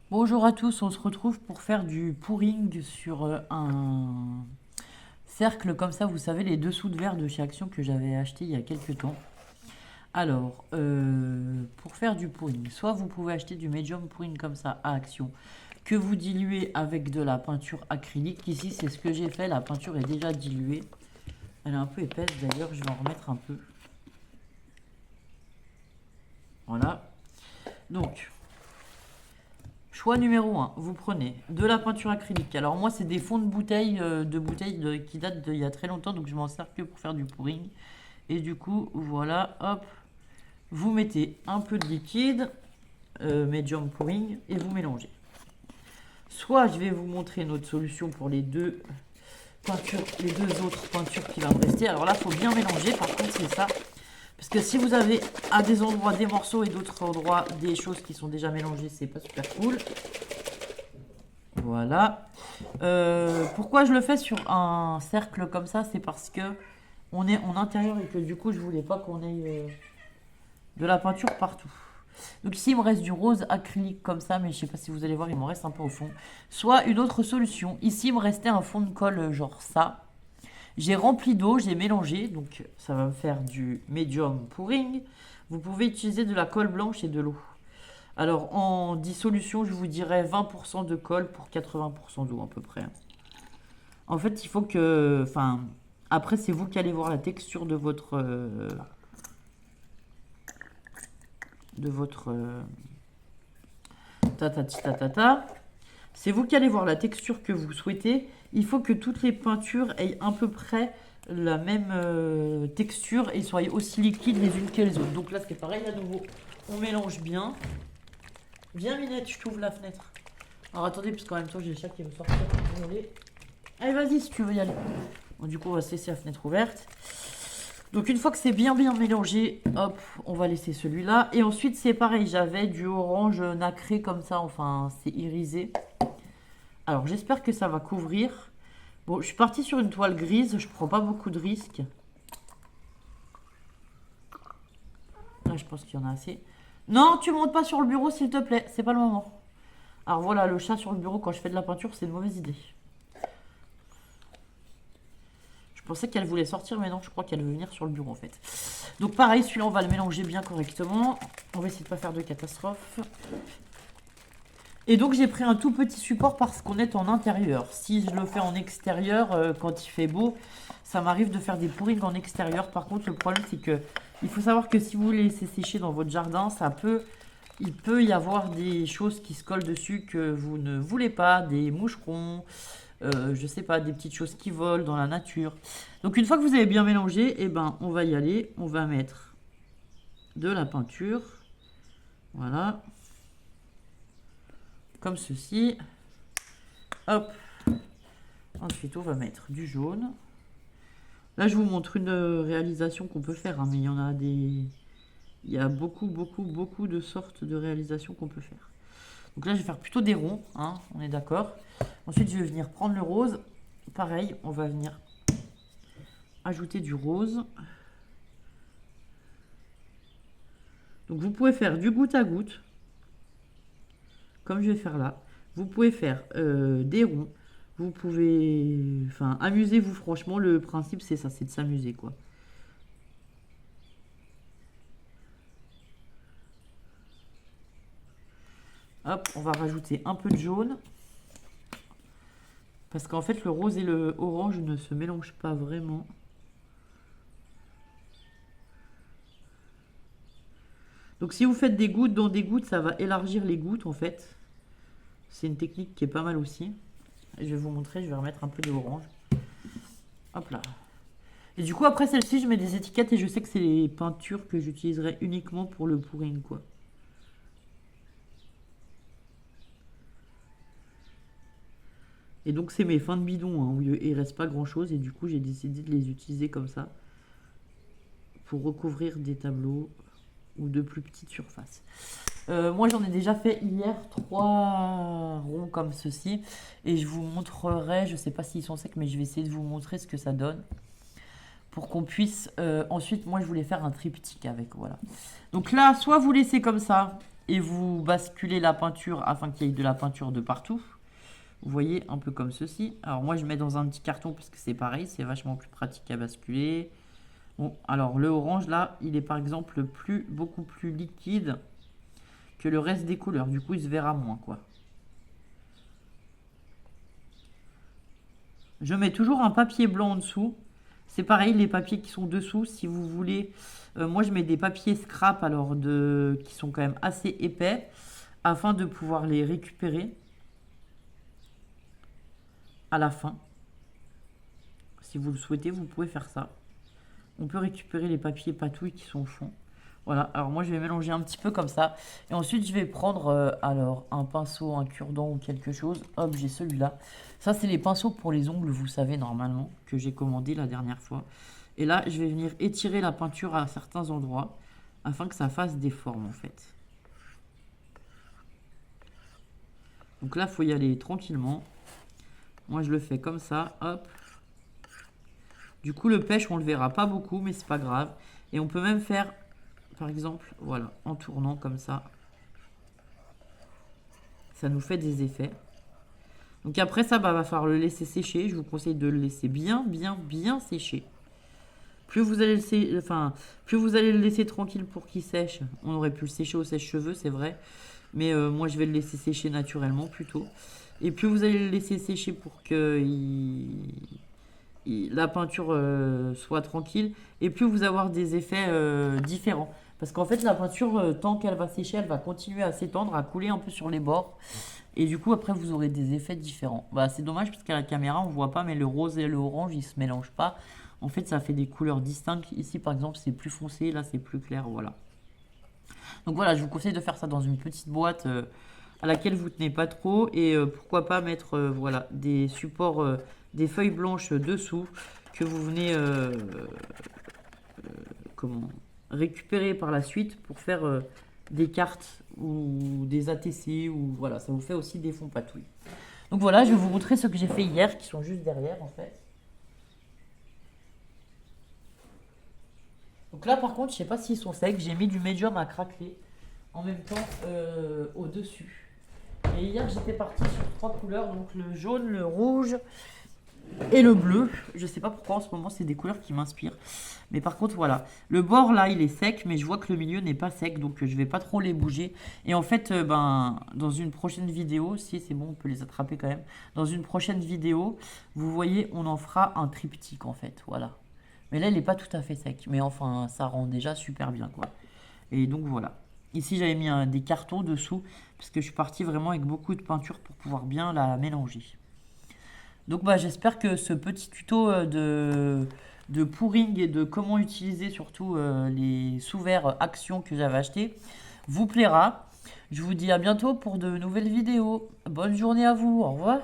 Bonjour à tous, on se retrouve pour faire du pouring sur un cercle comme ça, vous savez, les dessous de verre de chez Action que j'avais acheté il y a quelques temps. Alors, pour faire du pouring, soit vous pouvez acheter du medium pouring comme ça à Action, que vous diluez avec de la peinture acrylique. Ici, c'est ce que j'ai fait, la peinture est déjà diluée. Elle est un peu épaisse d'ailleurs, je vais en remettre un peu. Voilà. Donc, choix numéro un, vous prenez de la peinture acrylique. Alors moi, c'est des fonds de bouteilles, qui datent d'il y a très longtemps, donc je m'en sers que pour faire du pouring. Et du coup, voilà, hop, vous mettez un peu de liquide, medium pouring, et vous mélangez. Soit je vais vous montrer notre solution pour les deux peintures, les deux autres peintures qui va me rester. Alors là, il faut bien mélanger, par contre, c'est ça. Parce que si vous avez à des endroits des morceaux et d'autres endroits des choses qui sont déjà mélangées, c'est pas super cool. Voilà. Pourquoi je le fais sur un cercle comme ça? C'est parce que on est en intérieur et que du coup je voulais pas qu'on ait de la peinture partout. Donc ici il me reste du rose acrylique comme ça, mais je sais pas si vous allez voir, il m'en reste un peu au fond. Soit une autre solution. Ici il me restait un fond de colle genre ça. J'ai rempli d'eau, j'ai mélangé, donc ça va me faire du medium pouring. Vous pouvez utiliser de la colle blanche et de l'eau. Alors en dissolution, je vous dirais 20% de colle pour 80% d'eau à peu près. En fait, il faut que... Enfin, après, c'est vous qui allez voir la texture de votre... de votre... tatati tatata. C'est vous qui allez voir la texture que vous souhaitez. Il faut que toutes les peintures aient à peu près la même texture et soient aussi liquides les unes que les autres. Donc là, c'est pareil à nouveau. On mélange bien. Viens, Minette, je t'ouvre la fenêtre. Alors attendez, parce qu'en même temps, j'ai le chat qui veut sortir. Allez, vas-y si tu veux y aller. Bon, du coup, on va se laisser la fenêtre ouverte. Donc une fois que c'est bien mélangé, hop, on va laisser celui-là. Et ensuite, c'est pareil, j'avais du orange nacré comme ça, enfin, c'est irisé. Alors j'espère que ça va couvrir. Bon, je suis partie sur une toile grise, je prends pas beaucoup de risques. Là, je pense qu'il y en a assez. Non, tu montes pas sur le bureau s'il te plaît, c'est pas le moment. Alors voilà, le chat sur le bureau quand je fais de la peinture, c'est une mauvaise idée. Je pensais qu'elle voulait sortir, mais non, je crois qu'elle veut venir sur le bureau en fait. Donc pareil, celui-là, on va le mélanger bien correctement. On va essayer de pas faire de catastrophe. Et donc j'ai pris un tout petit support parce qu'on est en intérieur. Si je le fais en extérieur, quand il fait beau, ça m'arrive de faire des pourrings en extérieur. Par contre, le problème c'est que il faut savoir que si vous les laissez sécher dans votre jardin, il peut y avoir des choses qui se collent dessus que vous ne voulez pas, des moucherons, je sais pas, des petites choses qui volent dans la nature. Donc une fois que vous avez bien mélangé, eh ben on va y aller. On va mettre de la peinture, voilà, comme ceci. Hop. Ensuite, on va mettre du jaune. Là, je vous montre une réalisation qu'on peut faire, hein, mais il y en a des... Il y a beaucoup de sortes de réalisations qu'on peut faire. Donc là, je vais faire plutôt des ronds, hein, on est d'accord. Ensuite, je vais venir prendre le rose. Pareil, on va venir ajouter du rose. Donc vous pouvez faire du goutte à goutte, comme je vais faire là. Vous pouvez faire des ronds. Vous pouvez... Enfin, amusez-vous franchement. Le principe, c'est ça, c'est de s'amuser, quoi. Hop, on va rajouter un peu de jaune. Parce qu'en fait, le rose et le orange ne se mélangent pas vraiment. Donc si vous faites des gouttes dans des gouttes, ça va élargir les gouttes, en fait. C'est une technique qui est pas mal aussi. Je vais vous montrer, je vais remettre un peu de orange. Hop là. Et du coup, après celle-ci, je mets des étiquettes et je sais que c'est les peintures que j'utiliserai uniquement pour le pouring, quoi. Et donc, c'est mes fins de bidon, hein, où il reste pas grand-chose. Et du coup, j'ai décidé de les utiliser comme ça. Pour recouvrir des tableaux ou de plus petites surfaces. Moi, j'en ai déjà fait hier 3 ronds comme ceci. Et je vous montrerai, je sais pas s'ils sont secs, mais je vais essayer de vous montrer ce que ça donne. Pour qu'on puisse... ensuite, moi, je voulais faire un triptyque avec, voilà. Donc là, soit vous laissez comme ça, et vous basculez la peinture afin qu'il y ait de la peinture de partout. Vous voyez, un peu comme ceci. Alors moi je mets dans un petit carton parce que c'est pareil, c'est vachement plus pratique à basculer. Bon, alors le orange là, il est par exemple beaucoup plus liquide que le reste des couleurs. Du coup, il se verra moins, quoi. Je mets toujours un papier blanc en dessous. C'est pareil, les papiers qui sont dessous, si vous voulez. Moi, je mets des papiers scrap, alors qui sont quand même assez épais, afin de pouvoir les récupérer à la fin. Si vous le souhaitez, vous pouvez faire ça. On peut récupérer les papiers patouilles qui sont au fond. Voilà, alors moi je vais mélanger un petit peu comme ça. Et ensuite je vais prendre alors un pinceau, un cure-dent ou quelque chose. Hop, j'ai celui-là. Ça c'est les pinceaux pour les ongles, vous savez normalement, que j'ai commandé la dernière fois. Et là je vais venir étirer la peinture à certains endroits afin que ça fasse des formes en fait. Donc là il faut y aller tranquillement. Moi je le fais comme ça, hop. Du coup le pêche on le verra pas beaucoup mais c'est pas grave. Et on peut même faire... Par exemple, voilà, en tournant comme ça, ça nous fait des effets. Donc après ça, va falloir le laisser sécher. Je vous conseille de le laisser bien sécher. Plus vous allez le laisser tranquille pour qu'il sèche. On aurait pu le sécher au sèche-cheveux, c'est vrai. Mais moi, je vais le laisser sécher naturellement plutôt. Et plus vous allez le laisser sécher pour que la peinture soit tranquille. Et plus vous avoir des effets différents. Parce qu'en fait, la peinture, tant qu'elle va sécher, elle va continuer à s'étendre, à couler un peu sur les bords. Et du coup, après, vous aurez des effets différents. Bah, c'est dommage parce qu'à la caméra, on voit pas, mais le rose et le orange, ils se mélangent pas. En fait, ça fait des couleurs distinctes. Ici, par exemple, c'est plus foncé, là, c'est plus clair, voilà. Donc voilà, je vous conseille de faire ça dans une petite boîte à laquelle vous tenez pas trop. Et pourquoi pas mettre, voilà, des supports, des feuilles blanches dessous que vous venez, comment récupérer par la suite pour faire des cartes ou des ATC ou voilà, ça vous fait aussi des fonds patouilles. Donc voilà, je vais vous montrer ce que j'ai fait hier qui sont juste derrière en fait. Donc là par contre, je sais pas s'ils sont secs, j'ai mis du médium à craqueler en même temps au-dessus. Et hier j'étais partie sur 3 couleurs, donc le jaune, le rouge et le bleu. Je sais pas pourquoi en ce moment c'est des couleurs qui m'inspirent. Mais par contre voilà, le bord là il est sec, mais je vois que le milieu n'est pas sec, donc je vais pas trop les bouger. Et en fait dans une prochaine vidéo, si c'est bon on peut les attraper quand même. Dans une prochaine vidéo, vous voyez on en fera un triptyque en fait, voilà. Mais là il est pas tout à fait sec, mais enfin ça rend déjà super bien quoi. Et donc voilà. Ici j'avais mis des cartons dessous, parce que je suis parti vraiment avec beaucoup de peinture pour pouvoir bien la mélanger. Donc bah, j'espère que ce petit tuto de pouring et de comment utiliser surtout les sous-verts Action que j'avais acheté vous plaira. Je vous dis à bientôt pour de nouvelles vidéos. Bonne journée à vous, au revoir.